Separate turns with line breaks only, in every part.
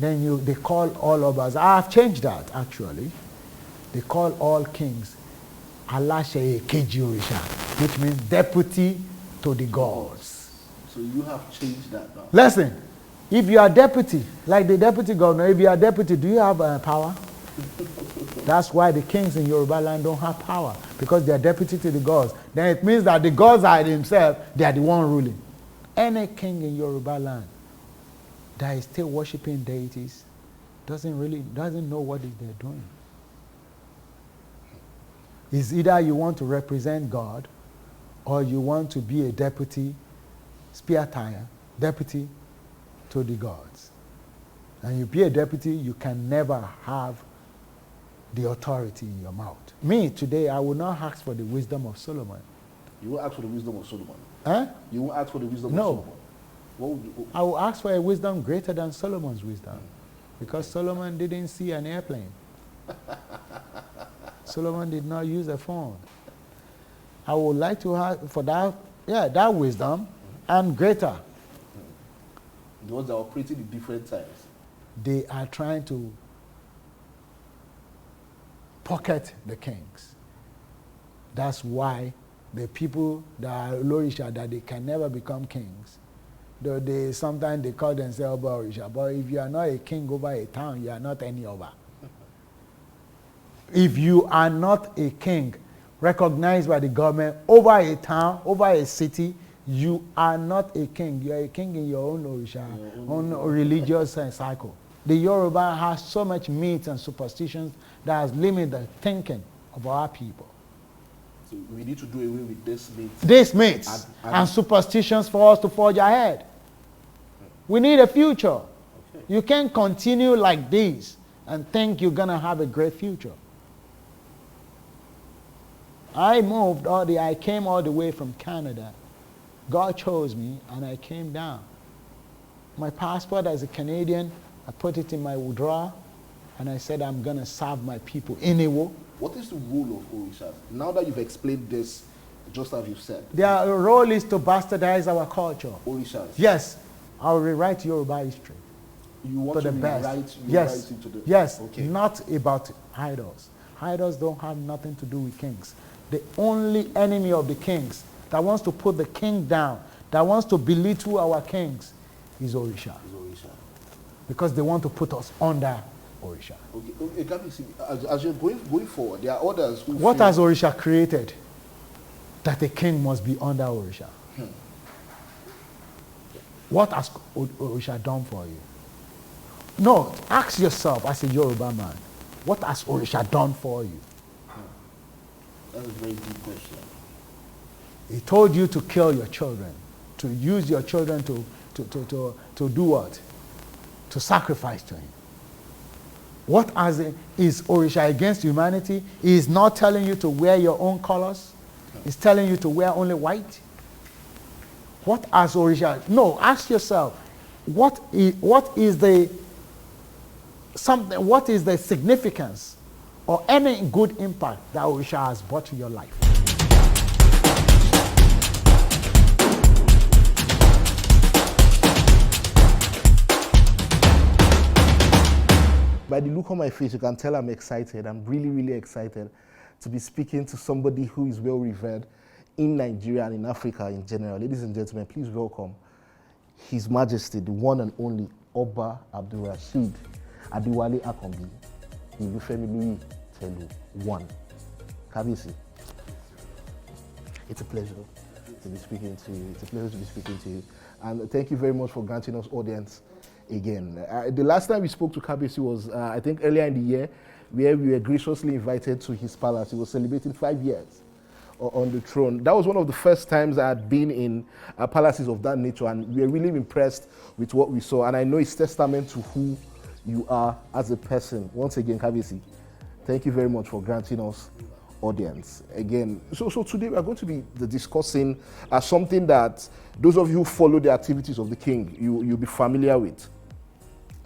Then they call all of us. I have changed that actually. They call all kings Alashe Keji Orisha, which means deputy to the gods.
So you have changed that now.
Listen, if you are deputy, like the deputy governor, if you are deputy, do you have power? That's why the kings in Yoruba land don't have power, because they are deputy to the gods. Then it means that the gods are themselves, they are the one ruling. Any king in Yoruba land that is still worshiping deities doesn't know what they're doing. It's either you want to represent God or you want to be a deputy, spear tire, deputy to the gods. And you be a deputy, you can never have the authority in your mouth. Me, today, I will not ask for the wisdom of Solomon.
You will ask for the wisdom of Solomon?
Huh?
You will ask for the wisdom of Solomon? What would you,
I will ask for a wisdom greater than Solomon's wisdom. Because Solomon didn't see an airplane. Solomon did not use a phone. I would like to have for that wisdom and greater.
The ones that are operating in different times.
They are trying to pocket the kings. That's why the people that are Orisha, that they can never become kings. Though sometimes they call themselves Orisha, but if you are not a king over a town, you are not any over. If you are not a king recognized by the government over a town, over a city, you are not a king. You are a king in your own Orisha, own religious cycle. The Yoruba has so much myths and superstitions that has limited the thinking of our people.
So we need to do away with this myth.
These myths and superstitions for us to forge ahead. We need a future. Okay. You can't continue like this and think you're going to have a great future. I came all the way from Canada. God chose me and I came down. My passport as a Canadian, I put it in my drawer and I said I'm going to serve my people in Iwo.
What is the role of Orishas? Now that you've explained this, just as you've said.
Their role is to bastardize our culture.
Orishas?
Yes. I'll rewrite Yoruba history.
You want to rewrite
yes.
into the...
Yes,
okay.
Not about idols. Idols don't have nothing to do with kings. The only enemy of the kings that wants to put the king down, that wants to belittle our kings, is Orisha. Because they want to put us under Orisha.
Okay. As you're going forward, there are others who...
What has Orisha created that a king must be under Orisha? What has Orisha done for you? No, ask yourself as a Yoruba man, what has Orisha done for you?
That's a very deep question.
He told you to kill your children, to use your children to do what? To sacrifice to him. What is Orisha against humanity? He is not telling you to wear your own colors. He's telling you to wear only white. What has Orisha? No, ask yourself, what is the significance or any good impact that Orisha has brought to your life?
By the look on my face, you can tell I'm excited. I'm really, really excited to be speaking to somebody who is well revered in Nigeria and in Africa in general. Ladies and gentlemen, please welcome His Majesty, the one and only Oba Abdulrasheed Adewale Akanbi, Ilufemi Telu I. Kabisi. It's a pleasure to be speaking to you. It's a pleasure to be speaking to you. And thank you very much for granting us audience again. The last time we spoke to Kabisi was, I think, earlier in the year, where we were graciously invited to his palace. He was celebrating 5 years on the throne. That was one of the first times I had been in palaces of that nature, and we were really impressed with what we saw. And I know it's testament to who you are as a person. Once again, Kabisi, thank you very much for granting us audience again. So today we are going to be discussing something that those of you who follow the activities of the king, you'll be familiar with.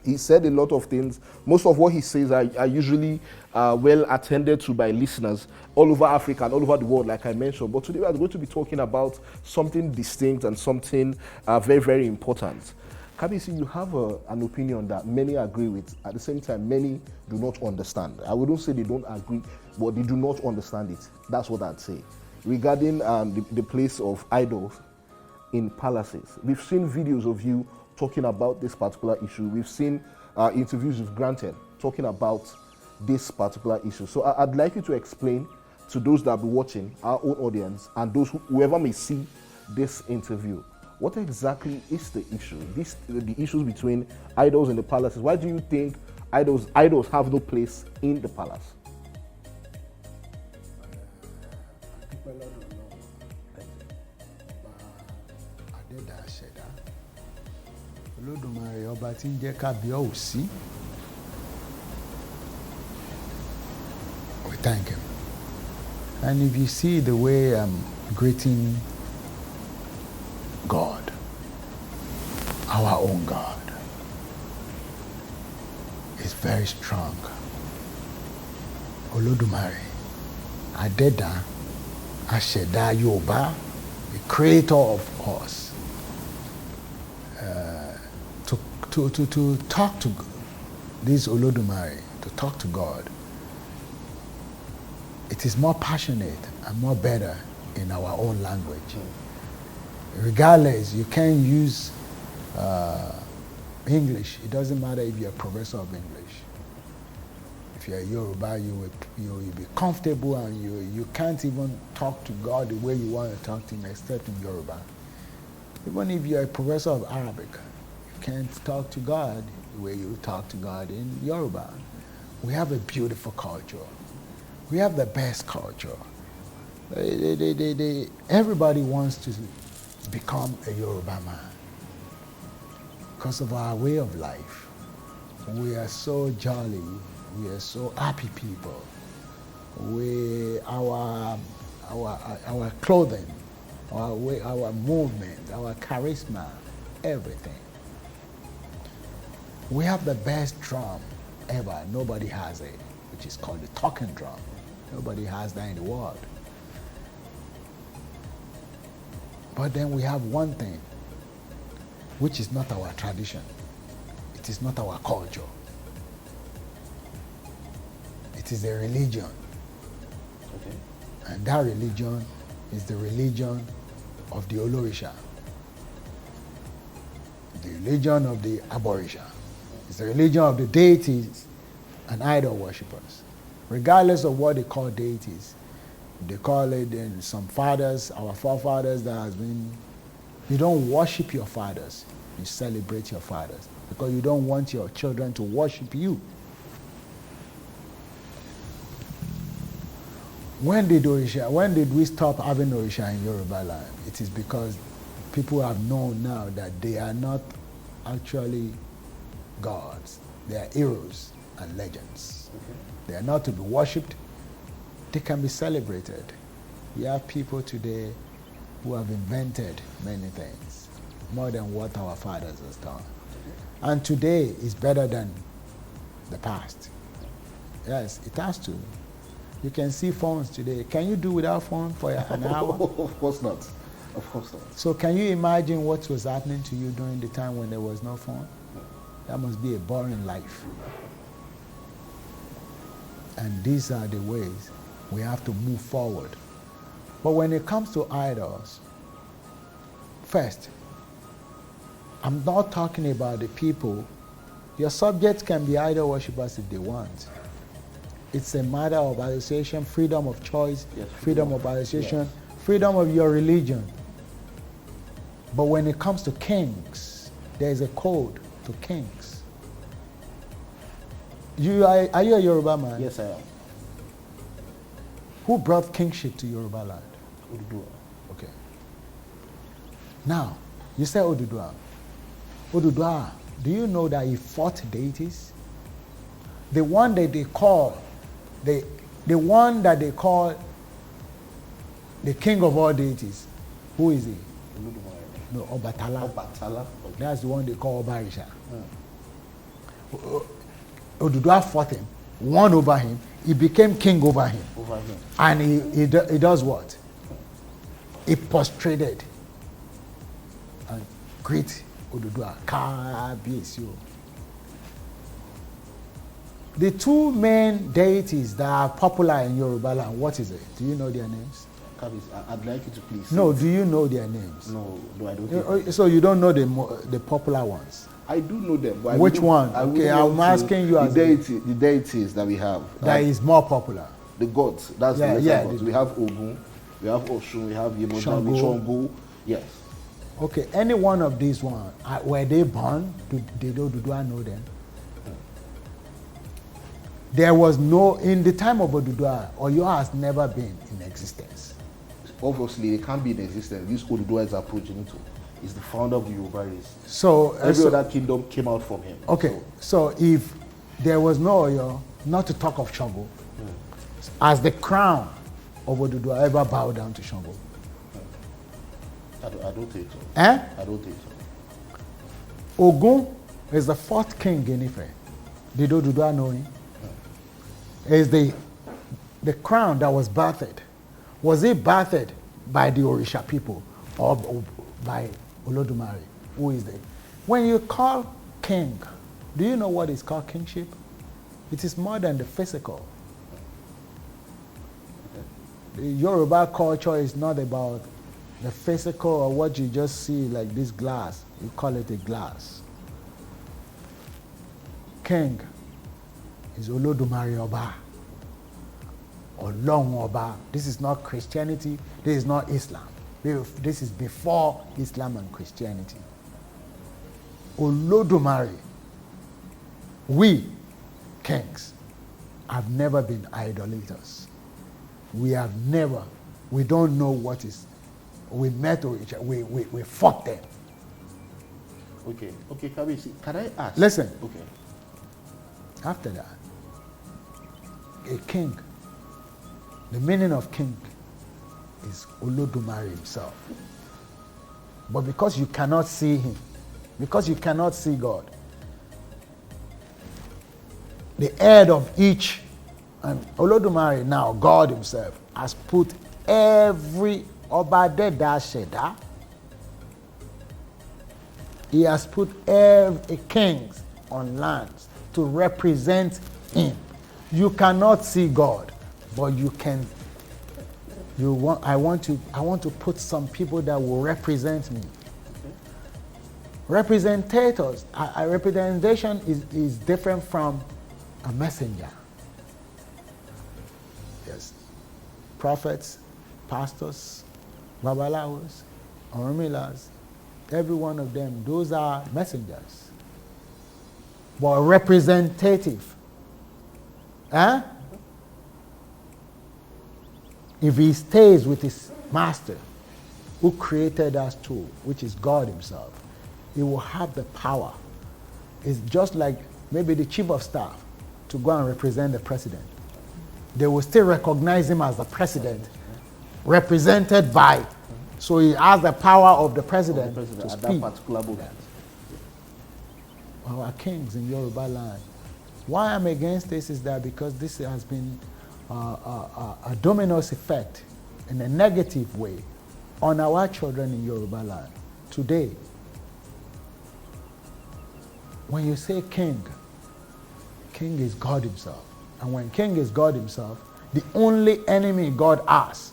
He said a lot of things. Most of what he says are usually well attended to by listeners all over Africa and all over the world, like I mentioned. But today we are going to be talking about something distinct and something very, very important. Kabisi, you have an opinion that many agree with. At the same time, many do not understand. I wouldn't say they don't agree, but they do not understand it. That's what I'd say. Regarding the place of idols in palaces, we've seen videos of you talking about this particular issue. We've seen interviews you've granted talking about this particular issue. So I'd like you to explain to those that be watching, our own audience, and whoever may see this interview, what exactly is the issue? The issues between idols in the palaces. Why do you think idols have no place in the palace?
Olódùmarè ọba tí ń jẹ́ kábíyèsí. We thank him. And if you see the way I'm greeting God, our own God, is very strong. Olódùmarè, Adẹ́dàá, Aṣẹ̀dá Yorùbá, the creator of us. To talk to this Olódùmarè, to talk to God, it is more passionate and more better in our own language. Regardless, you can use English. It doesn't matter if you're a professor of English. If you're a Yoruba, you will be comfortable, and you can't even talk to God the way you want to talk to him except in Yoruba. Even if you're a professor of Arabic, you can't talk to God the way you talk to God in Yoruba. We have a beautiful culture. We have the best culture. Everybody wants to become a Yoruba man because of our way of life. We are so jolly. We are so happy people. Our clothing, our movement, our charisma, everything. We have the best drum ever. Nobody has it, which is called the talking drum. Nobody has that in the world. But then we have one thing, which is not our tradition. It is not our culture. It is a religion.
Okay.
And that religion is the religion of the Olorisha, the religion of the Aborisha. It's the religion of the deities and idol worshippers. Regardless of what they call deities, they call it in some fathers, our forefathers, that has been, you don't worship your fathers, you celebrate your fathers, because you don't want your children to worship you. When did we stop having Orisha in Yoruba land? It is because people have known now that they are not actually gods. They are heroes and legends.
Okay.
They are not to be worshipped. They can be celebrated. We have people today who have invented many things, more than what our fathers have done. And today is better than the past. Yes, it has to. You can see phones today. Can you do without phone for an hour?
Of course not. Of course not.
So can you imagine what was happening to you during the time when there was no phone? That must be a boring life. And these are the ways we have to move forward. But when it comes to idols, first, I'm not talking about the people. Your subjects can be idol worshippers if they want. It's a matter of association, freedom of choice, yes, freedom of association, yes, freedom of your religion. But when it comes to kings, there is a code to kings. Are you a Yoruba man?
Yes, I am.
Who brought kingship to Yoruba land?
Oduduwa.
Okay. Now, you say Oduduwa. Oduduwa, do you know that he fought deities? The one that they call, the king of all deities, who is he? No, Obatala.
Obatala. Okay.
That's the one they call Obarisha. Oduduwa fought him, won over him, he became king over him. And he does what? He prostrated and greet Odùduwà, kábíyèsí o. The two main deities that are popular in Yoruba land, what is it? Do you know their names?
I'd like you to please.
No, do you know their names?
No, I don't.
So you don't know the popular ones?
I do know them. But
which one? Okay, I'm asking you as
the deities that we have.
That is more popular.
The gods. That's the gods. We have Ogun, we have Oshun, we have Yemoja, we have Shango. Yes.
Okay, any one of these ones, were they born? Do I know them? There was no, in the time of Oduduwa, Oyo has never been in existence.
Obviously, it can't be in existence. This Oduduwa is a progenitor. He's the founder of the Yoruba race.
So
every other kingdom came out from him.
Okay, so if there was no Oyo, not to talk of Shango, as the crown of Oduduwa ever bow down to Shango?
I don't think so.
Eh?
I don't think so.
Ogun is the fourth king in Ife. Did Oduduwa know him? Is the crown that was birthed. Was it birthed by the Orisha people or by Olodumare? Who is it? When you call king, do you know what is called kingship? It is more than the physical. The Yoruba culture is not about the physical or what you just see like this glass. You call it a glass. King is Olodumare Oba. Olong Oba. This is not Christianity. This is not Islam. This is before Islam and Christianity. Olodumare. We, kings, have never been idolaters. We don't know what is. We met each other. We fought them.
Okay, Kabisi, can I ask?
Listen.
Okay.
After that, a king, the meaning of king is Olodumare himself. But because you cannot see him, because you cannot see God, the head of each, and Olodumare now, God himself, has put every Obadeda Sheda, he has put every kings on lands to represent him. You cannot see God, but you can. I want to put some people that will represent me. Representators. A representation is different from a messenger. Yes. Prophets, pastors, babalawos, ormilas, every one of them, those are messengers. But representative. Huh? If he stays with his master, who created us too, which is God himself, he will have the power. It's just like maybe the chief of staff to go and represent the president. They will still recognize him as the president, represented by, so he has the power of the president, to speak.
At that particular moment.
Our kings in Yoruba land. Why I'm against this is that because this has been a domino effect in a negative way on our children in Yoruba land. Today, when you say king, king is God himself. And when king is God himself, the only enemy God has,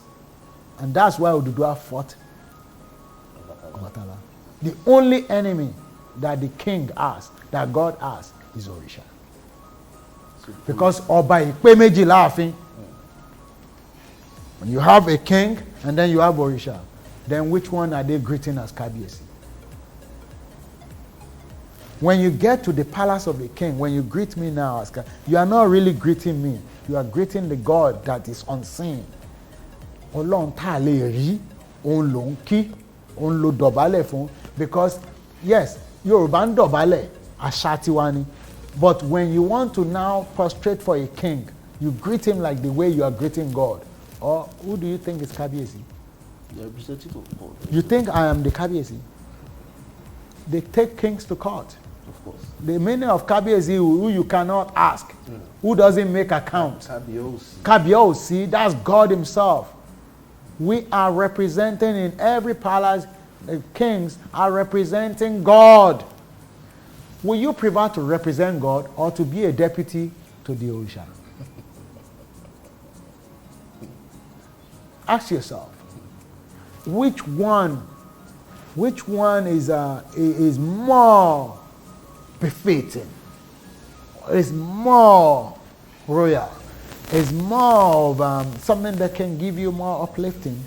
and that's why Oduduwa fought Obatala. The only enemy that the king has, that God has, is Orisha. Because Oba Ipe Meji Laafin. When you have a king and then you have Orisha, then which one are they greeting as Kabiyesi? When you get to the palace of the king, when you greet me now as you are not really greeting me. You are greeting the God that is unseen. Ọlọ́run tá lè rí, òun ló ń kí, òun ló dọ̀bálẹ̀ fún. Because yes, Yorùbá ń dọ̀bálẹ̀, àṣà tiwa ni. But when you want to now prostrate for a king, you greet him like the way you are greeting God. Or who do you think is Kabiyesi?
The representative of God.
You think I am the Kabiyesi? They take kings to court.
Of course.
The meaning of Kabiyesi, who you cannot ask, who doesn't make account. Kabiyesi, that's God himself. We are representing in every palace. kings are representing God. Will you prefer to represent God or to be a deputy to the orisa? Ask yourself, which one is more befitting, is more royal, is more of something that can give you more uplifting?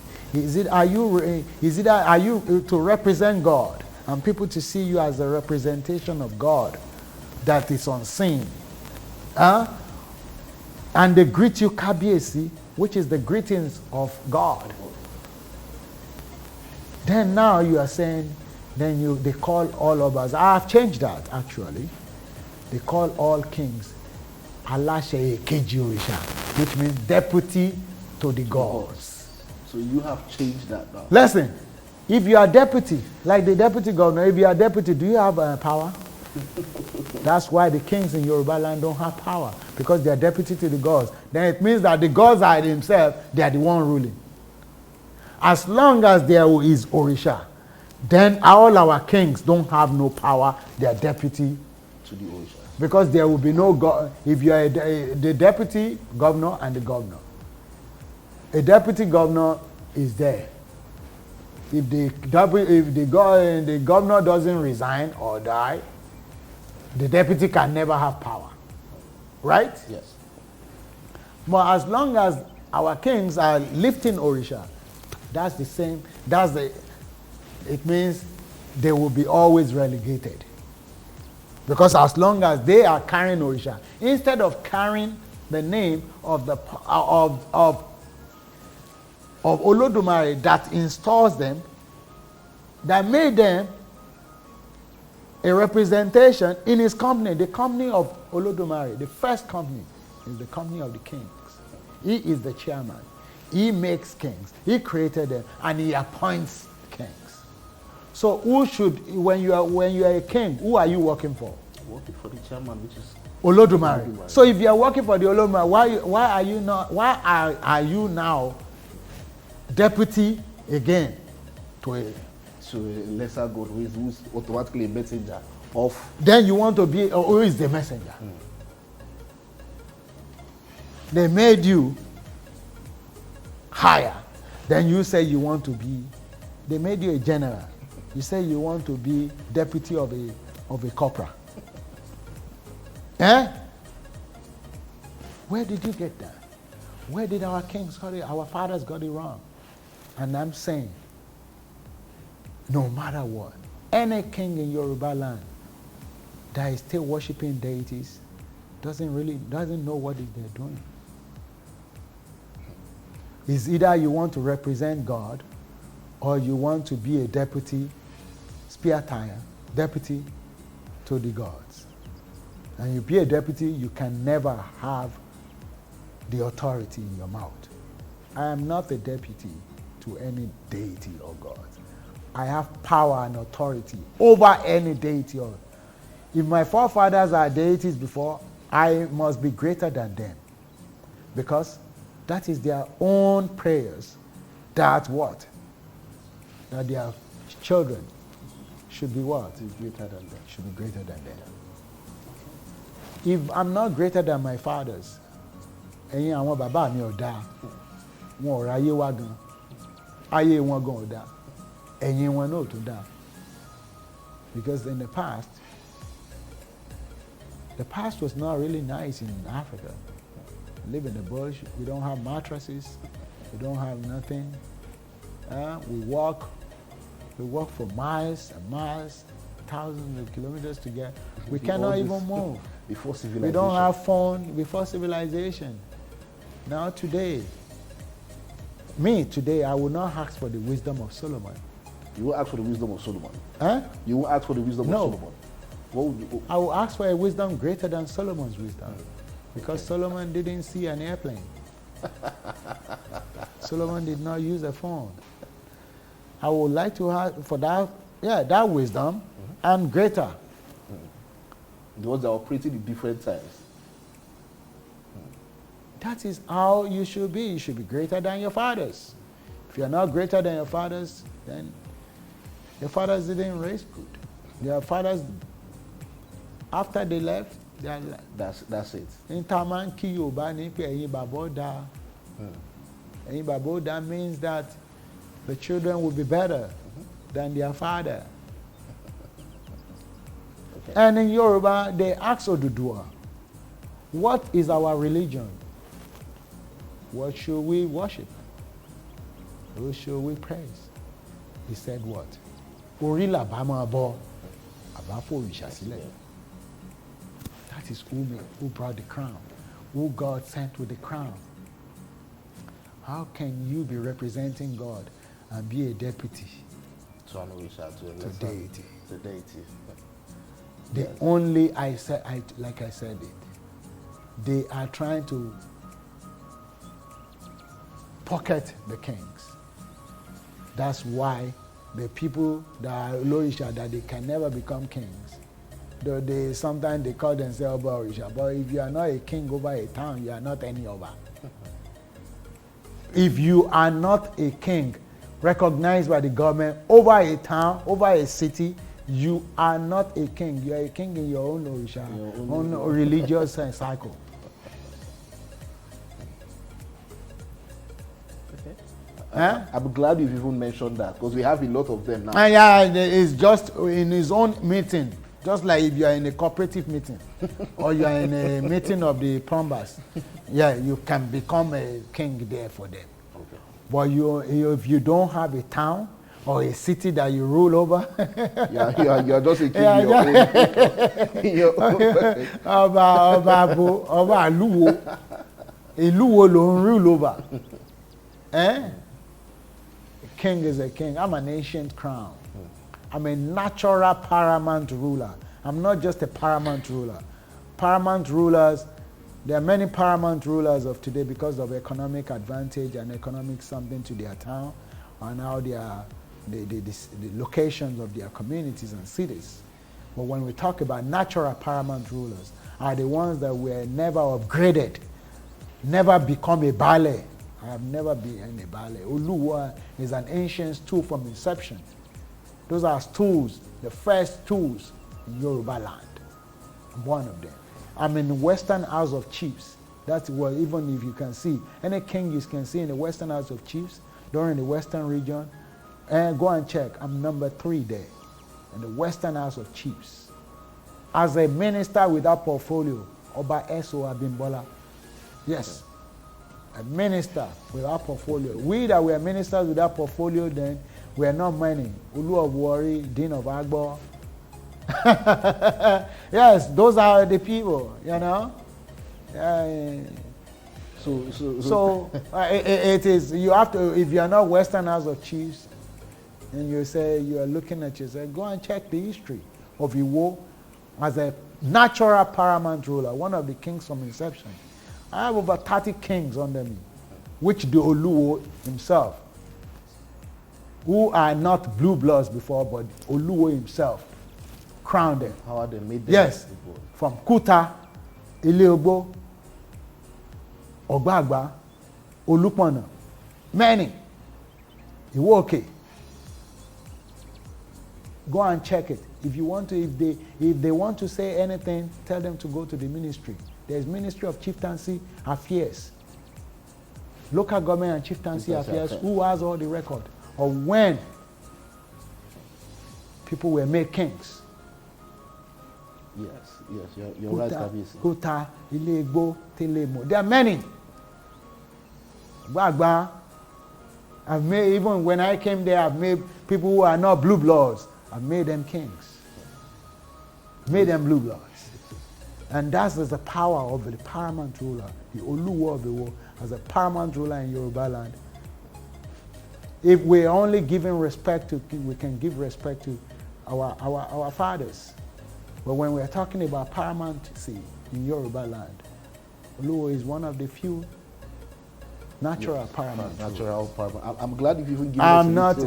Are you to represent God and people to see you as a representation of God that is unseen? And they greet you Kabiesi, which is the greetings of God. Then now you are saying, they call all of us. I have changed that actually. They call all kings Alashe Ekeji Orisha, which means deputy to the gods.
So you have changed that now.
Listen, if you are deputy, like the deputy governor, if you are deputy, do you have power? That's why the kings in Yoruba land don't have power, because they are deputy to the gods. Then it means that the gods are themselves, they are the one ruling. As long as there is Orisha, then all our kings don't have no power, they are deputy
to the Orisha.
Because there will be no God. If you are the deputy governor and the governor, a deputy governor is there. If the governor doesn't resign or die, the deputy can never have power. Right?
Yes.
But as long as our kings are lifting Orisha, that's the same. It means they will be always relegated. Because as long as they are carrying Orisha, instead of carrying the name of Olodumare that installs them, that made them a representation in his company, the company of Olodumare, the first company is the company of the kings. He is the chairman. He makes kings. He created them and he appoints kings. So when you are a king, who are you working for?
Working for the chairman, which is
Olodumare. So if you are working for the Olodumare, why are you now deputy again to a
lesser God who's automatically a messenger of?
Then you want to be, who is the messenger? They made you higher. Then you say you want to be, they made you a general. You say you want to be deputy of a corporal. Where did you get that? Where did our kings got it? Our fathers got it wrong. And I'm saying, no matter what, any king in Yoruba land that is still worshiping deities doesn't know what they're doing. It's either you want to represent God or you want to be a deputy, spear tire, deputy to the gods. And you be a deputy, you can never have the authority in your mouth. I am not a deputy to any deity or god. I have power and authority over any deity. If my forefathers are deities before, I must be greater than them. Because that is their own prayers. That what? That their children should be what?
Greater than them.
Should be greater than them. If I'm not greater than my fathers, ẹ̀yin àwọn bàbá mi ò dáa, wọn ò ráyé wá gan, ayé wọn gan ò dáa, ẹ̀yin wọn náà ò tún dáa. Because in the past was not really nice in Africa. We live in the bush, we don't have mattresses, we don't have nothing. We walk for miles and miles, thousands of kilometers to get. We cannot even move.
Before civilization.
We don't have phone before civilization. Now today, I will not ask for the wisdom of Solomon.
You will ask for the wisdom of Solomon?
Huh?
You will ask for the wisdom of Solomon? What would you?
I will ask for a wisdom greater than Solomon's wisdom. Because Solomon didn't see an airplane. Solomon did not use a phone. I would like to have for that wisdom and greater.
The ones that are operating in different times.
That is how you should be. You should be greater than your fathers. If you're not greater than your fathers, then Their fathers didn't raise good. Their fathers, after they left, they are
That's it.
in Taman Kiyoba Nipe Baboda. Baboda means that the children will be better than their father.
Okay.
And in Yoruba, they ask Odudua, what is our religion? What should we worship? Who should we praise? He said what? Orila Bama Abo, Abafo Rishasile. That is who brought the crown, who God sent with the crown. How can you be representing God and be a deputy
To an orisa,
to deity?
To deity.
The only, like I said it, they are trying to pocket the kings. That's why the people that are Lorisha, that they can never become kings. Though sometimes they call themselves Orisha, but if you are not a king over a town, you are not any over. If you are not a king recognized by the government over a town, over a city, you are not a king. You are a king in your own Orisha, own religious cycle.
I'm glad you've even mentioned that, because we have a lot of them now.
Yeah, it's just in his own meeting. Just like if you are in a cooperative meeting or you are in a meeting of the plumbers, yeah, you can become a king there for them.
Okay.
But if you don't have a town or a city that you rule over,
you're just a king in your own.
Ọba Oluwo ló ń rule over. A king is a king. I'm an ancient crown. I'm a natural paramount ruler. I'm not just a paramount ruler. Paramount rulers, there are many paramount rulers of today because of economic advantage and economic something to their town and how the locations of their communities and cities. But when we talk about natural paramount rulers, are the ones that were never upgraded, never become a Baale. I have never been a Baale. Oluwo is an ancient stool from inception. Those are stools, the first stools in Yoruba land. I'm one of them. I'm in the Western House of Chiefs. That's what, even if you can see, any king you can see in the Western House of Chiefs, during the Western region, and go and check, I'm number 3 there, in the Western House of Chiefs. As a minister without portfolio, Oba S.O. Abimbola. Yes, a minister without portfolio. We that were ministers without portfolio then, we are not many. Oluwo of Iwo, Dean of Agbo. Yes, those are the people, you know. So it is, you have to, if you are not Western House of Chiefs, and you say you are looking at yourself, go and check the history of Iwo as a natural paramount ruler, one of the kings from inception. I have over 30 kings under me, which the Oluwo himself, who are not blue bloods before, but Oluwo himself crowned them.
How are they made them?
Yes, from Kuta, Ileogbo, Ogbagba, Olupona, many. Iwoke. Go and check it. If you want to, if they want to say anything, tell them to go to the ministry. There's Ministry of Chieftaincy Affairs, local government and chieftaincy affairs, who has all the record of when people were made kings.
Yes, you're right, Kabisi.
Kuta, Ilegbo, Telemo. There are many. Gbagba. I've made, even when I came there, I've made people who are not blue bloods, I've made them kings. Made them blue bloods. And that's the power of the paramount ruler, the Oluwo of Iwo, as a paramount ruler in Yoruba land. If we're only giving respect to, we can give respect to our fathers. But when we're talking about paramountcy in Yoruba land, Oluwo is one of the few natural paramount.
Natural paramount. I'm glad you've even given
I'm
us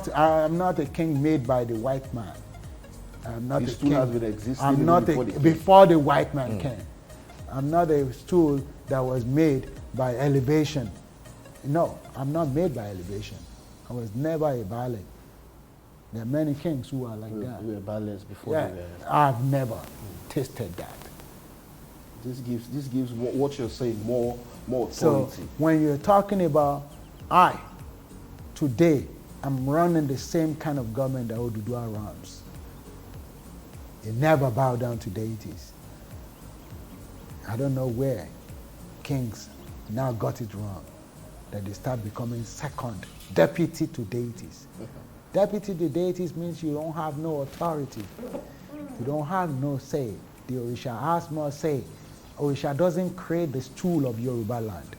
I'm not a king made by the white man. I'm not
the
a
stool
king.
has been existing
I'm not before the white man came. I'm not a stool that was made by elevation. No, I'm not made by elevation. I was never a Baale. There are many kings who are like that.
We were balanced before
Yeah,
they were.
I've never tasted that.
This gives what you're saying more authority.
So when you're talking about today, I'm running the same kind of government that Oduduwa runs. It never bow down to deities. I don't know where kings now got it wrong, that they start becoming second, deputy to deities. Deputy to deities means you don't have no authority. You don't have no say. The Orisha has more say. Orisha doesn't create the stool of Yoruba land.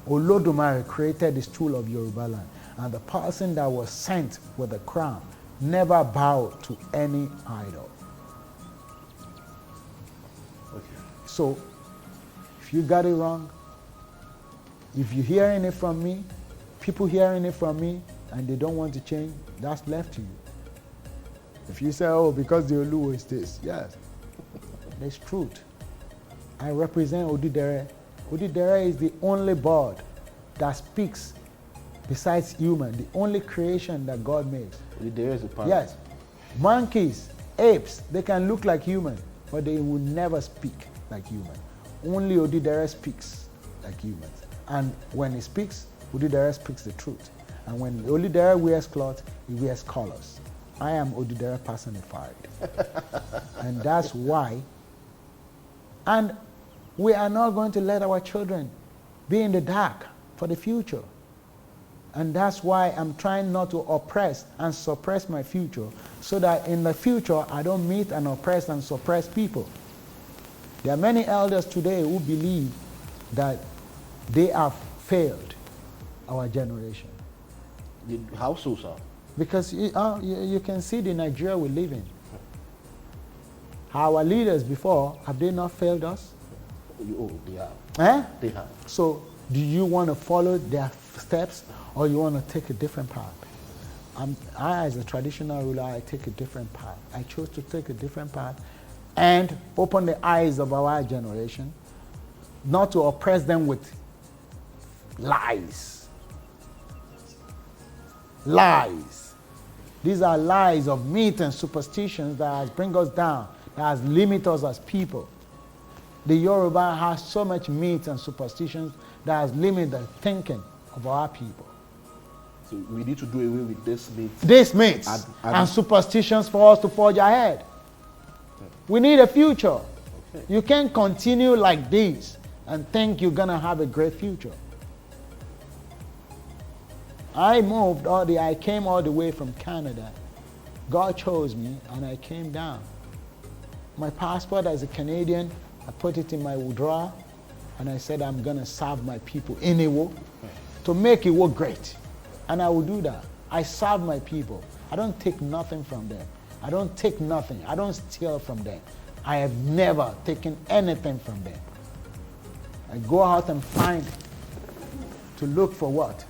Olodumare created the stool of Yoruba land. And the person that was sent with the crown never bowed to any idol.
Okay.
So, if you got it wrong, if you're hearing it from me, people hearing it from me, and they don't want to change, that's left to you. If you say, oh, because the Oluwo is this, yes, it's truth. I represent Odidere. Odidere is the only bird that speaks besides human, the only creation that God makes.
Odidere is a parrot.
Yes. Monkeys, apes, they can look like human, but they will never speak like human. Only Odidere speaks like humans. And when he speaks, Odidere speaks the truth. And when Odidere wears cloth, he wears colors. I am Odidere personified. And that's why. And we are not going to let our children be in the dark for the future. And that's why I'm trying not to oppress and suppress my future, so that in the future I don't meet and oppress and suppress people. There are many elders today who believe that they have failed our generation.
How so, sir?
Because you can see the Nigeria we live in. Our leaders before, have they not failed us?
Oh, they have.
Eh?
They have.
So do you want to follow their steps, or you want to take a different path? I, as a traditional ruler, I take a different path. I chose to take a different path and open the eyes of our generation, not to oppress them with lies. Lies. These are lies of myth and superstitions that has bring us down, that has limited us as people. The Yoruba has so much myth and superstitions that has limited the thinking of our people.
So we need to do away with this myth.
These myths and superstitions for us to forge ahead. We need a future.
Okay.
You can't continue like this and think you're going to have a great future. I came all the way from Canada. God chose me and I came down. My passport as a Canadian, I put it in my drawer and I said I'm going to serve my people in Iwo to make Iwo great. And I will do that. I serve my people. I don't take nothing from them. I don't take nothing. I don't steal from them. I have never taken anything from them. I go out and find to look for what?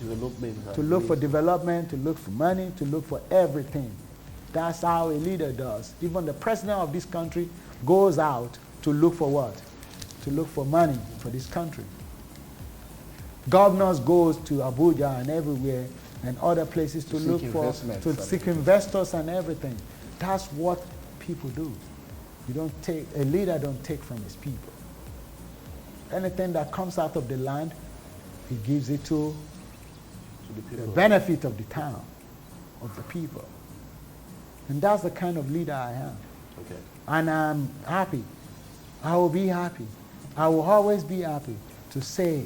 Development.
To look for development, to look for money, to look for everything. That's how a leader does. Even the president of this country goes out to look for what? To look for money for this country. Governors goes to Abuja and everywhere and other places to look for, to seek investors and everything. That's what people do. A leader don't take from his people. Anything that comes out of the land, he gives it to the benefit of the town, of the people. And that's the kind of leader I am.
Okay.
And I'm happy. I will be happy. I will always be happy to say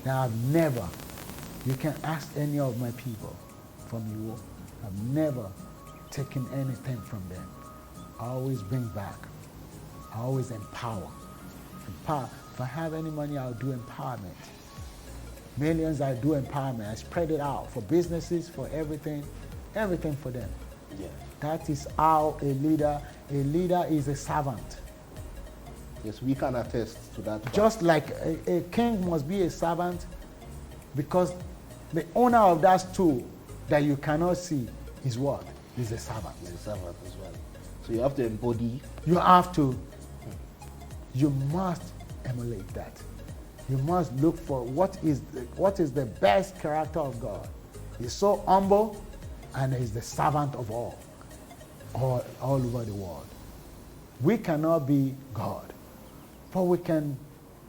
that I've never, you can ask any of my people from Iwo, I've never taken anything from them. I always bring back. I always empower. If I have any money, I'll do empowerment. Millions, I do empowerment. I spread it out for businesses, for everything for them.
Yeah.
That is how a leader is a servant.
Yes, we can attest to that.
Just like a king must be a servant, because the owner of that stool that you cannot see is what? Is a servant.
He's a servant as well. So you have to embody.
You must emulate that. You must look for what is the best character of God. He's so humble and is the servant of all over the world. We cannot be God, but we can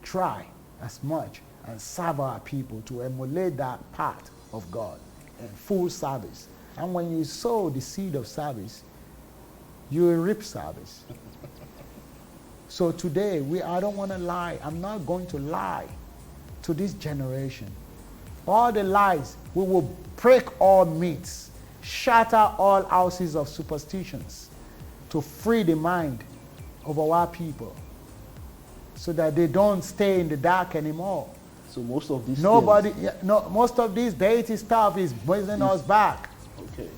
try as much and serve our people to emulate that part of God in full service. And when you sow the seed of service, you will reap service. So today, I don't want to lie. I'm not going to lie to this generation. All the lies, we will break all myths, shatter all houses of superstitions to free the mind of our people so that they don't stay in the dark anymore.
So most of these
most of this deity stuff is bringing us back.
Okay.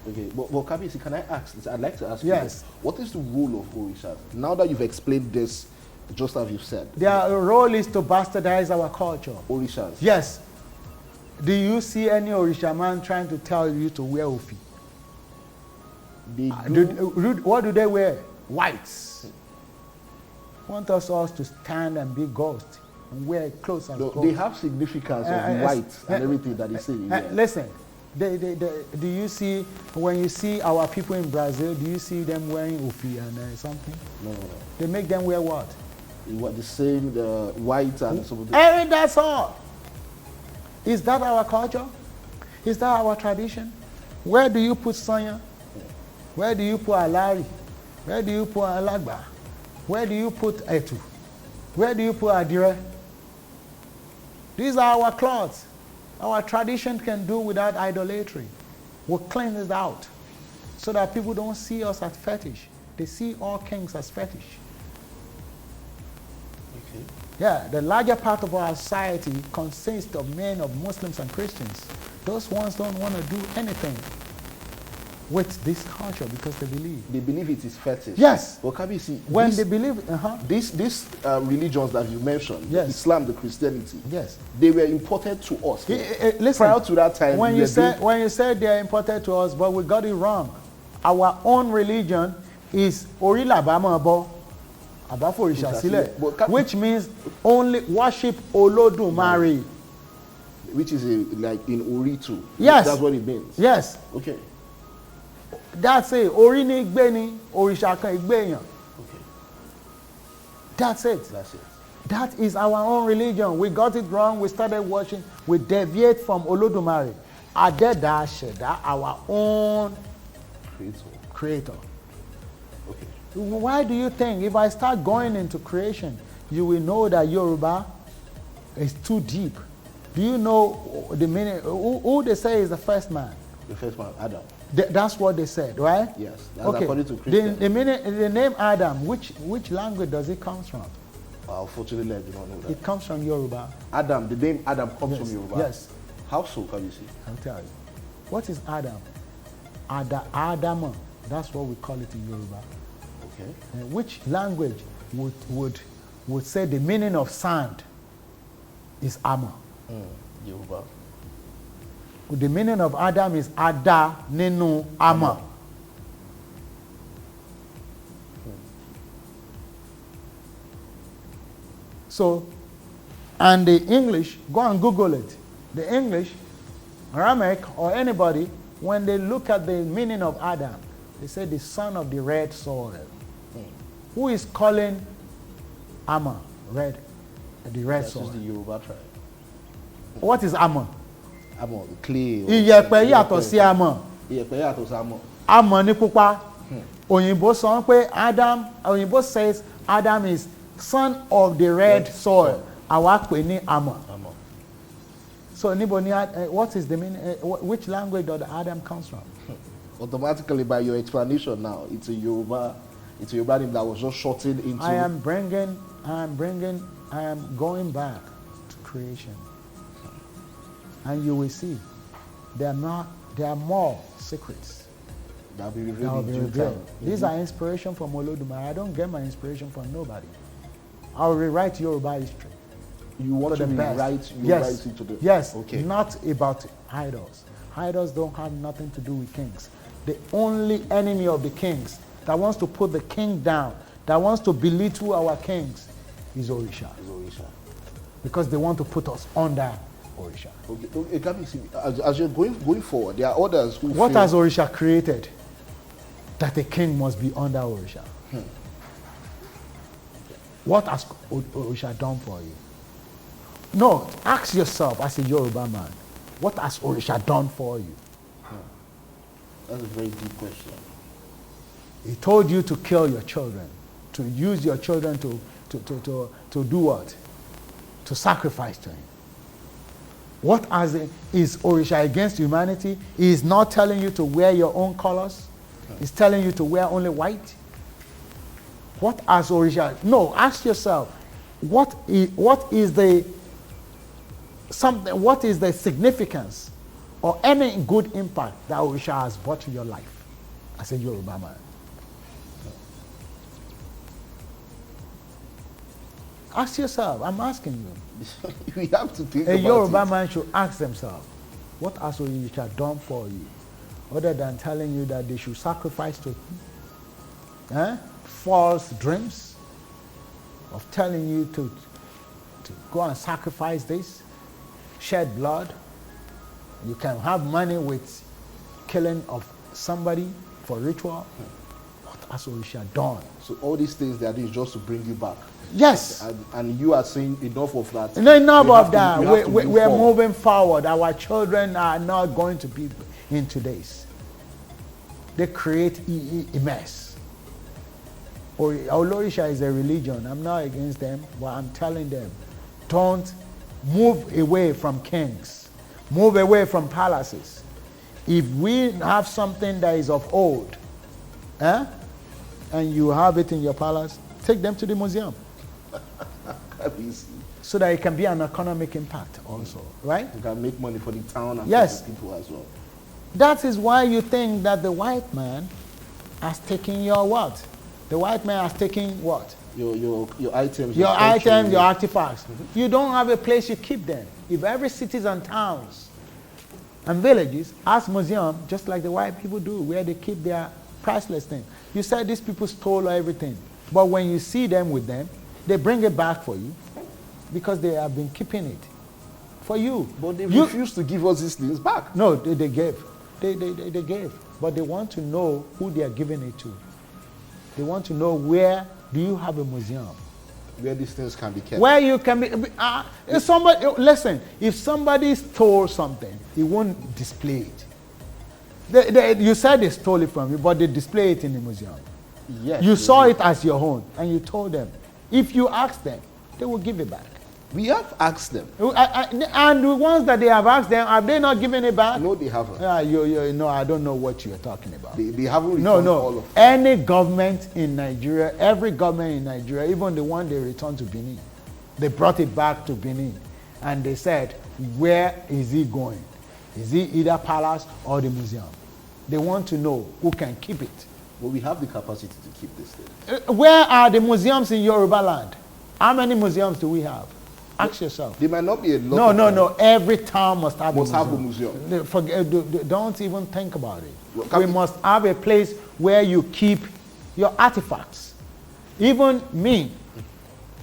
Okay. But Kabisi, can I ask this? I'd like to ask you
Yes.
What is the role of Orishas? Now that you've explained this, just as you've said.
Their role is to bastardize our culture.
Orishas.
Yes. Do you see any Orisha man trying to tell you to wear ofi?
They do.
What do they wear? Whites. Want us all to stand and be ghosts and wear clothes as ghosts.
They have significance of white and everything that they say.
Listen, do you see, when you see our people in Brazil, do you see them wearing ofi and something?
No.
They make them wear what?
The same, the white and something.
That's all. Is that our culture? Is that our tradition? Where do you put Sonya? Where do you put Alari? Where do you put Alagba? Where do you put Etu? Where do you put Adire? These are our clothes. Our tradition can do without idolatry. We'll clean it out so that people don't see us as fetish. They see all kings as fetish.
Okay.
Yeah, the larger part of our society consists of men of Muslims and Christians. Those ones don't want to do anything with this culture because they believe.
They believe it is fetish.
Yes.
Well, Kabisi,
when they believe,
these religions that you mentioned,
yes.
the Islam, the Christianity,
yes,
they were imported to us.
Listen,
prior to that time,
when you say they are imported to us, but we got it wrong. Our own religion is Orila Bamabo Abaforisha Sile, which means only worship Olodumare.
Which is like in Oritu.
Yes.
That's what it means.
Yes.
Okay.
That's it. Orini Igbeni, Orisha kan Igbeyan.
Okay.
That's it.
That's it.
That is our own religion. We got it wrong. We started worshiping. We deviate from Olodumare. Adeda Sheda, our own creator.
Okay.
Why do you think if I start going into creation, you will know that Yoruba is too deep? Do you know the meaning? Who they say is the first man?
The first man, Adam.
That's what they said, right?
Yes. That's according to Christians.
The name Adam, which language does it come from?
Unfortunately, I do not know that.
It comes from Yoruba.
Adam, the name Adam comes from Yoruba.
Yes.
How so, can you see?
I'll tell you. What is Adam? Adama. That's what we call it in Yoruba.
Okay.
And which language would say the meaning of sand is Ama?
Yoruba.
The meaning of Adam is Ada Ninu Ama. So, and the English, go and Google it. The English, Aramaic, or anybody, when they look at the meaning of Adam, they say the son of the red soil. Who is calling Ama red? The red soil.
That's the Yoruba tribe.
What is Ama?
Amọ̀, clay.
Iyẹ̀pẹ̀ yàtọ̀ sí amọ̀.
Iyẹ̀pẹ̀ yàtọ̀ sí amọ̀.
Amọ̀ ní pupa. Òyìnbó sọ pé Òyìnbó says Adam is son of the red soil. Àwa pè ní amọ̀. So níbo ni what is the meaning? Which language does Adam comes from?
Automatically, by your explanation now, it's a Yoruba name that was just shortened into.
I am going back to creation. And you will see, there are more secrets
that will be revealed in due time.
These are inspiration from Olodumare. I don't get my inspiration from nobody. I'll rewrite Yoruba history.
You want to rewrite Yoruba history to the...
Yes,
okay.
Not about idols. Idols don't have nothing to do with kings. The only enemy of the kings that wants to put the king down, that wants to belittle our kings, is Orisha.
Is Orisha.
Because they want to put us under Orisha.
Okay, Kabisi, as you're going forward, there are others who
What
feel,
has Orisha created that a king must be under Orisha? What has Orisha done for you? No, ask yourself as a Yoruba man, what has Orisha done for you?
That's a very deep question.
He told you to kill your children, to use your children to do what? To sacrifice to him. What is Orisha against humanity? He is not telling you to wear your own colors. He's telling you to wear only white. What has Orisha? No, ask yourself, what is the significance or any good impact that Orisha has brought to your life as a Yoruba man? Ask yourself, I'm asking you.
We have to think
A
about
Yoruba
it.
man should ask themselves, what has Orisha done for you? Other than telling you that they should sacrifice to him? False dreams of telling you to go and sacrifice this, shed blood. You can have money with killing of somebody for ritual. What has Orisha done?
So all these things they are doing is just to bring you back.
Yes.
And you are saying enough of that.
No, enough
We
of
have
that.
to
We're
forward.
moving forward. Our children are not going to be in today's. They create a mess. Olorisha is a religion. I'm not against them, but I'm telling them, don't move away from kings. Move away from palaces. If we have something that is of old, and you have it in your palace, take them to the museum. So that it can be an economic impact also, right?
You can make money for the town and
Yes.
for the people as well.
That is why you think that the white man has taken your what? The white man has taken what?
Your items.
Your
culture,
items, your artifacts. You don't have a place you keep them. If every cities and towns and villages has museum, just like the white people do, where they keep their priceless things. You said these people stole everything. But when you see them with them, they bring it back for you because they have been keeping it for you.
But they refuse to give us these things back.
No, they gave. They gave. But they want to know who they are giving it to. They want to know where do you have a museum.
Where these things can be kept.
Where you can be. If somebody, listen, if somebody stole something, he won't display it. You said they stole it from you, but they display it in the museum.
Yes.
You saw it as your own, and you told them. If you ask them, they will give it back.
We have asked them.
And the ones that they have asked them, have they not given it back?
No, they haven't.
No, I don't know what you're talking about.
They haven't returned all of them.
Any government in Nigeria, every government in Nigeria, even the one they returned to Benin, they brought it back to Benin. And they said, where is he going? Is he either palace or the museum? They want to know who can keep it.
Well, we have the capacity to keep this thing.
Where are the museums in Yoruba land? How many museums do we have? Ask yourself.
There might not be a lot.
No. Every town must have
a museum.
Don't even think about it.
Well,
we must have a place where you keep your artifacts. Even me,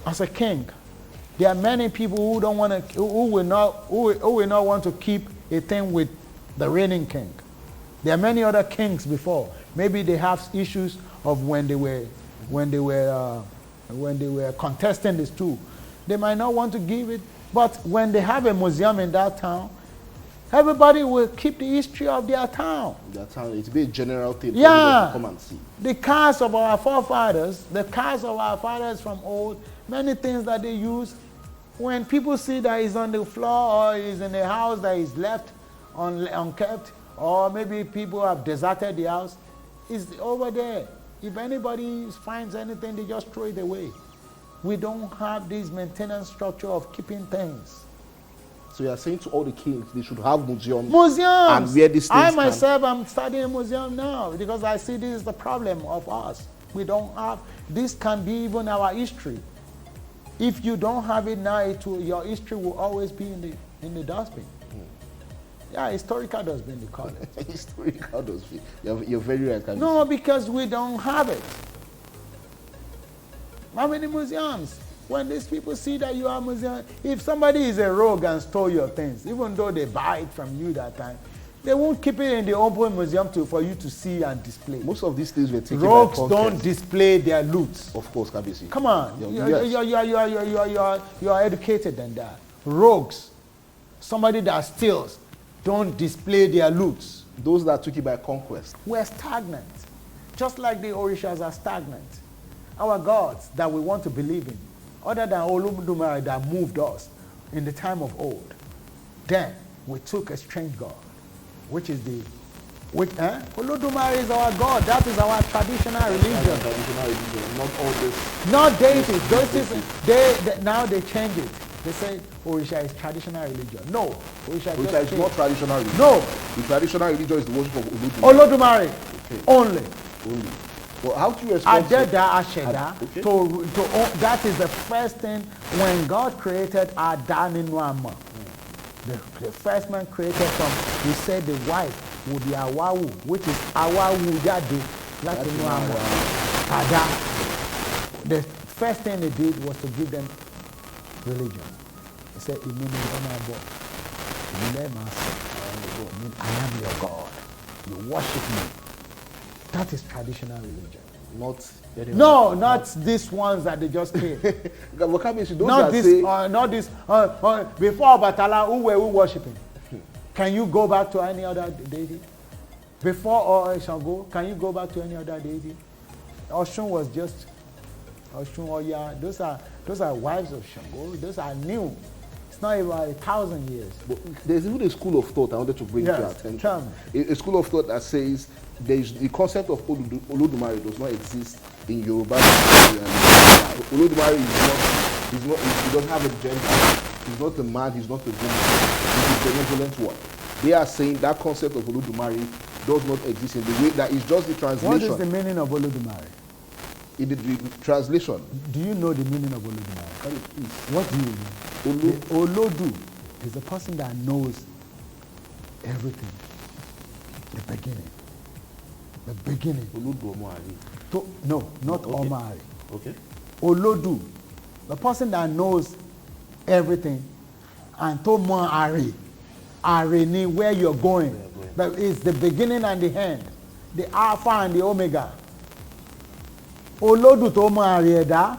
as a king, there are many people who don't want to, who will not want to keep a thing with the reigning king. There are many other kings before. Maybe they have issues of when they were contesting this too. They might not want to give it, but when they have a museum in that town, everybody will keep the history of their town.
It'll be a general thing for
Yeah.
people to come and see.
The cars of our forefathers, the cars of our fathers from old, many things that they use. When people see that it's on the floor or is in a house that is left unkept, or maybe people have deserted the house, it's over there. If anybody finds anything, they just throw it away. We don't have this maintenance structure of keeping things.
So you are saying to all the kings, they should have museums.
Museums!
And where these things
myself am studying a museum now because I see this is the problem of us. We don't have, this can be even our history. If you don't have it now, your history will always be in the dustbin. Yeah, historical dustbin, they call it.
Historical dustbin. You're very right.
No, because we don't have it. How many museums? when these people see that you are Muslim, if somebody is a rogue and stole your things, even though they buy it from you that time, they won't keep it in the open museum for you to see and display.
Most of these things were taken
Rogues
by
don't display their loot.
Of course, Kabisi.
Come on,
Yes.
you're educated than that. Rogues, somebody that steals, don't display their loots.
Those that took it by conquest.
We're stagnant, just like the Orishas are stagnant. Our gods that we want to believe in, other than Oludumare that moved us in the time of old, then we took a strange god, which is Oludumare is our god. That is our traditional religion.
Not all this.
Not deities. Now they change it. They say Orisha is traditional religion. No, Orisha
is not traditional religion.
No,
the traditional religion is the worship of
Oludumare. Only.
Well, how do you respond?
Asheda. That is the first thing when God created Adam Nwama. The first man created he said the wife would be Awawu, which is Awawu Yade, like Nwama. Ada. The first thing they did was to give them religion. He said, I am your God. You worship me. That is traditional religion. Not these ones that they just came. Not this. Before Batala, who were we worshiping? Can you go back to any other deity? Before Shango, can you go back to any other deity? Oshun was just Oshun Oya. Those are wives of Shango. Those are new. It's not about 1,000 years.
But there's even a school of thought I wanted to bring to your attention. A school of thought that says the concept of Oludumare does not exist in Yoruba. Oludumare he doesn't have a gender. He's not a man, he's not a woman. He's a benevolent one. They are saying that concept of Oludumare does not exist in the way that is just the translation.
What is the meaning of Oludumare?
In the translation.
Do you know the meaning of Oludumare? What do you know? Olodu is the person that knows everything. The beginning. The beginning. No, not Omari.
Okay.
Olodu, the person that knows everything, and Tomo Ari. Ari ni where you're going. That is the beginning and the end. The Alpha and the Omega. Olodu Tomo Ari Eda.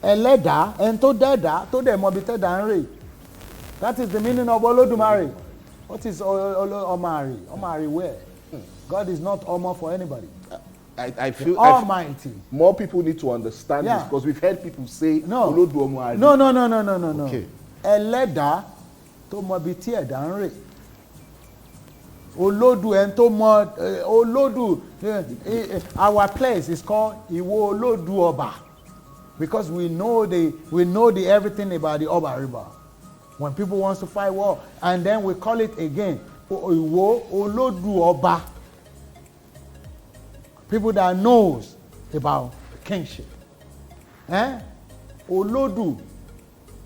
Eleda and to deda to the mobite danre. That is the meaning of Olodumare. What is Omari? Omari where? God is not Omo for anybody.
I feel
Almighty.
More people need to understand this because we've heard people say Olodumare.
No.
Okay.
Eleda to mobite danre. Olodu and to Olodu. Our place is called Iwo Olodu Oba. Because we know the everything about the Oba River. When people want to fight war, and then we call it again, Iwo Olodu Oba. People that knows about kingship. Olodu.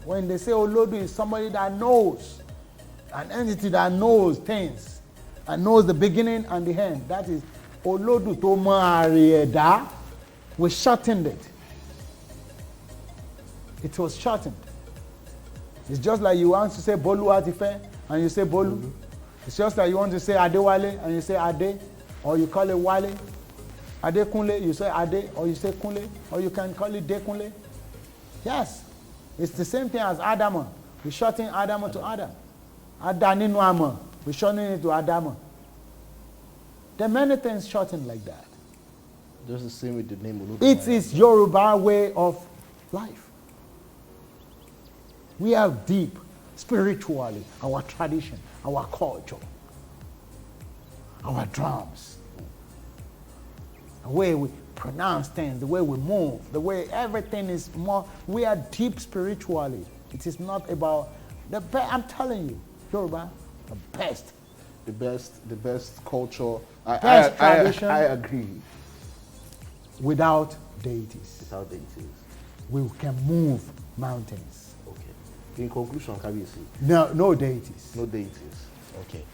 When they say Olodu is somebody that knows, an entity that knows things, and knows the beginning and the end. That is Olodu Toma Arieda. We shortened it. It was shortened. It's just like you want to say Bolu Atife and you say Bolu. Mm-hmm. It's just like you want to say Adewale and you say Ade, or you call it Wale. Adekunle, you say Ade, or you say Kunle, or you can call it Dekunle. Yes. It's the same thing as Adama. We shorten Adama to Adam. Adaninuama. We shorten it to Adama. There are many things shortened like that.
Just the same with the name Oludumare.
It is Yoruba way of life. We have deep, spiritually, our tradition, our culture, our drums, the way we pronounce things, the way we move, the way everything is more. We are deep spiritually. It is not about the best. I'm telling you, Yoruba, the best.
The best culture.
Best tradition.
I agree.
Without deities.
Without deities.
We can move mountains.
In conclusion, can you see?
No deities.
No deities. Okay.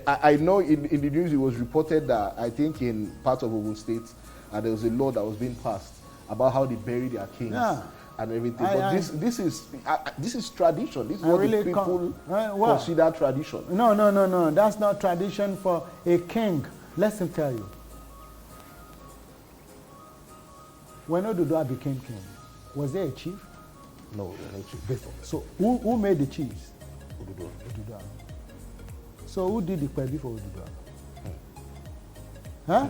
I know in the news it was reported that I think in parts of Ogun State there was a law that was being passed about how they bury their kings. Yeah. and everything. But this is tradition. This is what
really
the people
what?
consider tradition.
No. That's not tradition for a king. Let me tell you. When Oduduwa became king, was there a chief?
No, there was no chief.
Before. So who made the chiefs?
Oduduwa.
So who did the Ikpebi for Oduduwa? Huh?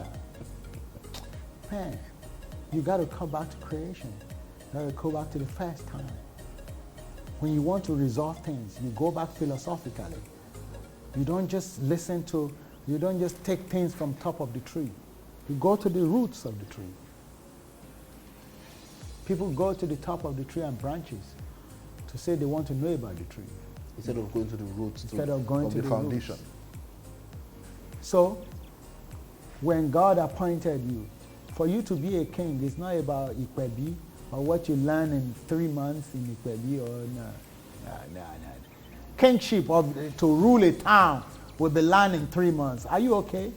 Man, you got to come back to creation. You got to go back to the first time. When you want to resolve things, you go back philosophically. You don't just you don't just take things from top of the tree. You go to the roots of the tree. People go to the top of the tree and branches to say they want to know about the tree.
Instead of going to the roots
of
the foundation.
Roots. So, when God appointed you, for you to be a king, it's not about Ikpebi or what you learn in 3 months in Ikpebi or no. Kingship to rule a town will be learned in 3 months. Are you okay?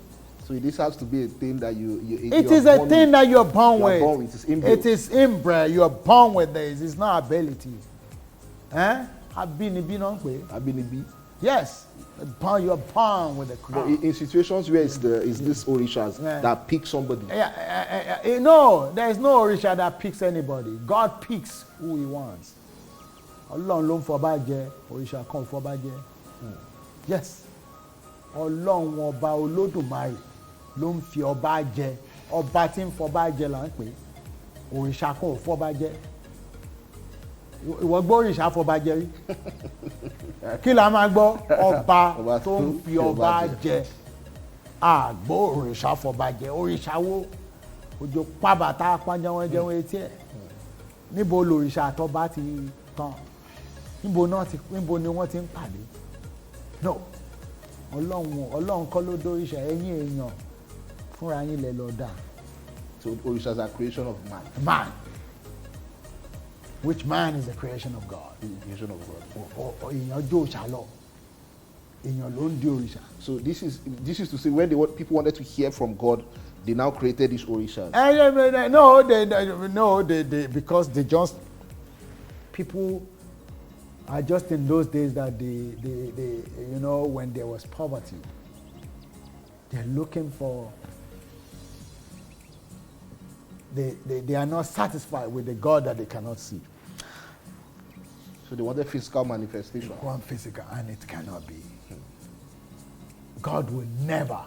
So this has to be a thing that
it is a thing that you're born with.
It is inbuilt.
It is inbred. You're born with this. It's not ability. Abinibi. Yes. You're born with a crown.
But in situations where it's this orishas that pick somebody.
No, there is no orisha that picks anybody. God picks who he wants. Ọlọ́run ló ń fọba jẹ, òrìṣà kan ò fọba jẹ. Yes. Ọlọ́run ọba Olódùmarè ló ń fi ọba jẹ. Ọba tí ń fọba jẹ là ń pè. Òrìṣà kan ò fọba jẹ. Ìwọ gbọ́ òrìṣà fọba jẹ rí. Kí la máa gbọ́? Ọba tó ń fi ọba jẹ. Àgbọ̀ òrìṣà fọba jẹ. Òrìṣà wo? Òjò pàbàtà pàjẹwọ́n jẹun etí ẹ̀. Níbo lòrìṣà àtọba ti tán? Níbo ni wọ́n ti ń pàdé? No. Ọlọ́run kọ́ ló dóríṣà, ẹ̀yin èèyàn fúnra yín lẹ lọ dà.
So orishas are creation of man.
Man. Which man is the creation of God?
The creation of God.
Èèyàn jó òòṣà lọ. Èèyàn ló ń di òrìṣà.
So this is to say when people wanted to hear from God, they now created these orishas.
No, because they just people are just in those days that they when there was poverty, they're looking for. They are not satisfied with the God that they cannot see.
So they wanted physical manifestation.
They want physical, and it cannot be. God will never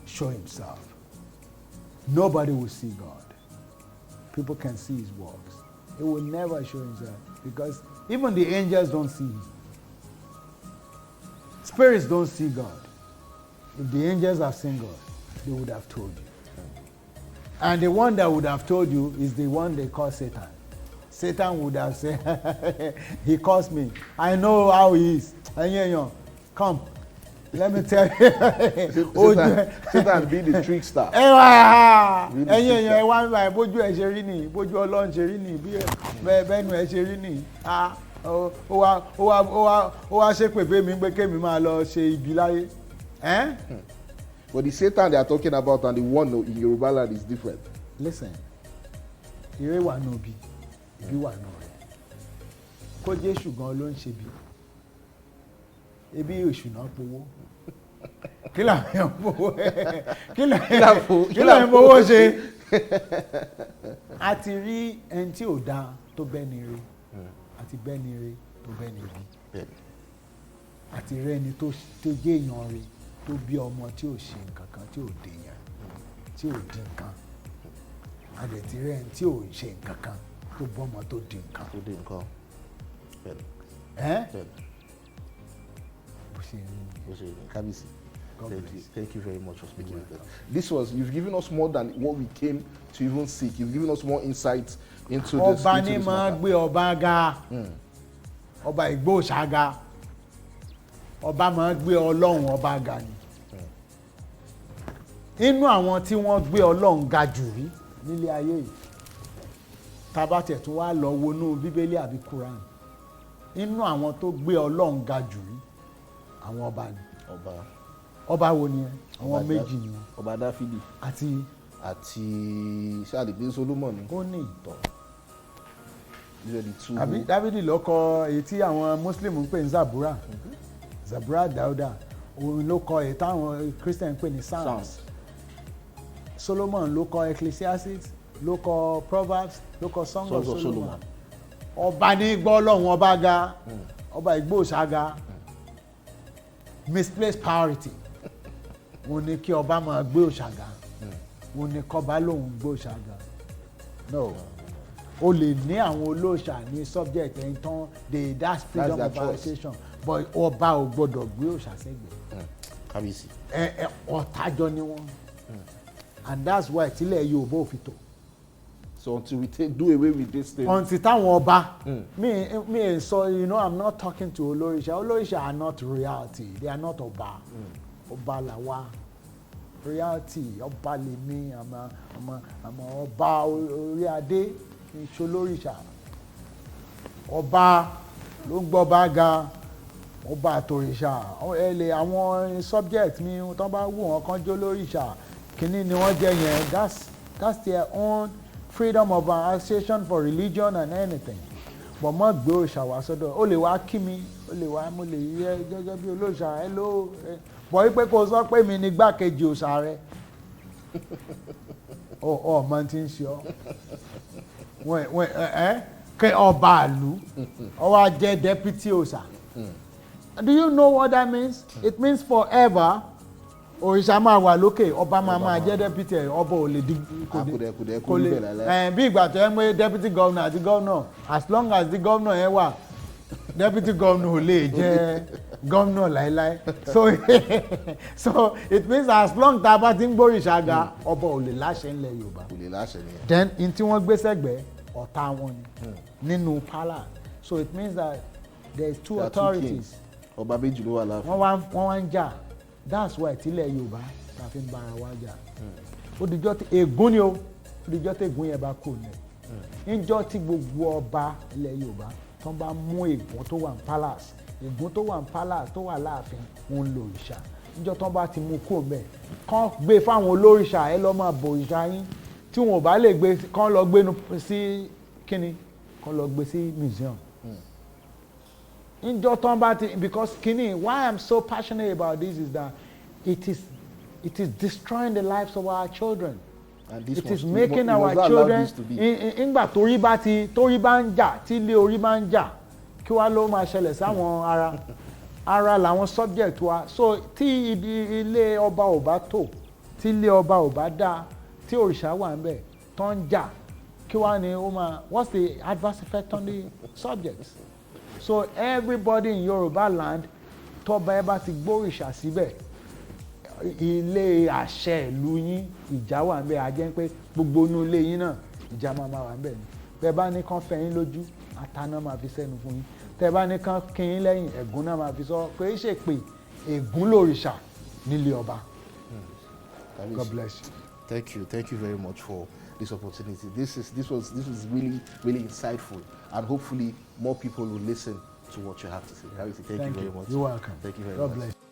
show himself. Nobody will see God. People can see his works. He will never show himself because even the angels don't see him. Spirits don't see God. If the angels have seen God, they would have told you. And the one that would have told you is the one they call Satan. Satan would have said, he calls me. I know how he is. Come. Let me tell you.
Satan be the trickster.
Bójú ẹ ṣe rí ni, bójú Ọlọ́run ṣe rí ni, bẹ́ẹ̀nu ẹ ṣe rí ni. Ó wá ṣépè pé mi pé kémi máa lọ ṣe ibi láyé.
But the Satan they are talking about and the one in Yoruba land is different.
Listen, ire wà nù bí, ibi wà nù rẹ̀. Kó jẹ́ ṣùgbọ́n ló ń ṣe bí. Ebi òṣùnà powó. Kí là ń fowó ṣe? A ti rí ẹni tí ò dáa tó bẹ́ni rí. Àti bẹ́ni rí tó bẹ́ni rí. Àti rí ẹni tó jẹ́ èèyàn rí tó bí ọmọ tí ò ṣe nǹkan kan tí ò dèèyàn tí ò di nǹkan. A dẹ̀ ti rí ẹni tí ò ṣe nǹkan kan tó bọ́mọ tó di nǹkan.
Tó di nǹkan. Kabisi. Thank you very much for speaking with us. You've given us more than what we came to even seek. You've given us more insights into this.
Ọba ní máa gbé ọba ga, ọba Ìgbò ṣága, ọba máa gbé Ọlọ́run ọba ga ni. Inú àwọn tí wọ́n gbé Ọlọ́run ga jù rí nílé ayé yìí, tá bá tiẹ̀ tún wá lọ wọnú Bíbélì àbí Quran, inú àwọn tó gbé Ọlọ́run ga jù rí, àwọn ọba ni. Ọba wo ni ẹ? Àwọn méjì ni wọn.
Ọba Dáfídì
àti
ṣé àdìgbé Solomon ni.
Ó ní ìtọ́.
These are the two.
àbí Dávidi ló kọ èyí tí àwọn Muslim ń pè ní Zabura Zabura Dauda òun ló kọ èyí táwọn Christian ń pè ní Psalms. Solomon ló kọ Ecclesiastes ló kọ Proverbs ló kọ Song of Solomon. Ọba ní gbọ́ Ọlọ́run ọba ga ọba ìgbóòṣàga misplaced priority wọ́n ní kí ọba máa gbé òṣàga wọ́n ní kọ́ba lòun gbé òṣàga no o lè ní àwọn olóòṣà ní subject ẹni tán that's freedom of association but ọba ò gbọdọ̀ gbé òṣà sẹ́gbẹ̀ẹ́
kábíyèsí
ọ̀tájọ́ ni wọ́n and that's why tílẹ̀ Yorùbá ò fi tò.
So until we do away with this thing.
Until táwọn ọba me so I'm not talking to olóríṣà. Olóríṣà are not reality. They are not ọba. Ọba làwa. Reality ọba lèmi àmọ́ ọba orí adé ìṣó olóríṣà. Ọba ló ń gbọ́ bá ga ọba àtòrìṣà. Àwọn subject mi tó bá wù wọ́n kán jó lóríṣà kínní ni wọ́n jẹ́ yẹn that's their own freedom of association for religion and anything but mo gbé òòṣà wá sọ́dọ̀ ó lè wá kí mi ó lè wá mo lè rí ẹ gẹ́gẹ́ bí olóòṣà hello bọ̀ wípé kò sọ pé mi ní gbákejì òòṣà rẹ ọmọ tí ń ṣe ọ kẹ ọba àlú ó wá jẹ́ deputy òòṣà do you know what that means it means forever òrìṣà máa wà lókè ọba máa jẹ́ deputy ọba ò lè di kò lè bí ìgbà tó yẹ pé deputy governor àti governor as long as the governor yẹn wà deputy governor ò lè jẹ́ governor láéláé so it means as long tá a bá ti ń gbóríṣà ga ọba ò lè láṣẹ ńlẹ̀ Yorùbá
kò lè láṣẹ nìyẹn
then in tí wọ́n gbé sẹ́gbẹ̀ẹ́ ọ̀tá wọn ni nínú palace so it means that there is two authorities
ọba méjì ló wà láàfin
wọ́n wá ń jà. That's why tílẹ̀ Yorùbá ta fi ń bára wa jà ó dijọ́ tí ègún ni ó dijọ́ tí ègún yẹn bá kò ní níjọ́ tí gbogbo ọba ilẹ̀ Yorùbá tó bá mú ègún tó wà ní palace ègún tó wà ní palace tó wà láàfin wọn lo òrìṣà níjọ́ tó bá ti mú kó mẹ́ kán gbé fáwọn olórìṣà ẹ lọ́ máa bọ òrìṣà yín tí wọn ò bá lè gbé kán lọ gbé sí kíni kán lọ gbé sí museum. Because Kini, why I'm so passionate about this is that it is destroying the lives of our children. And it is making our children. Ìgbà torí bá ń jà tí ilé orí bá ń jà kí wá ló máa ṣẹlẹ̀ sáwọn ara làwọn subject wa so tí ilé ọba ò bá tò tí ilé ọba ò bá dá tí òrìṣà wà ń bẹ̀ tó ń jà kí wá ni ó máa what's the adverse effect on the subjects? So everybody in Yoruba land tọ́ba ẹ bá ti gbóríṣà síbẹ̀ ilé àṣẹ ìlú yín ìjà wà ń bẹ̀ á jẹ́ pé gbogbo inú ilé yín náà ìjà máa wà ń bẹ̀ ni bẹ́ẹ̀ bá ní kán fẹ́ yín lójú àtàná máa fi sẹ́nu fún yín tẹ́ bá ní kán kí yín lẹ́yìn ẹ̀gún náà máa fi sọ pé ṣe pé ègún lòrìṣà nílé ọba. God bless you.
Thank you very much for this opportunity. This was really insightful, and hopefully more people will listen to what you have to say. Thank you very much.
You're welcome.
Thank you very
God
much.
bless you.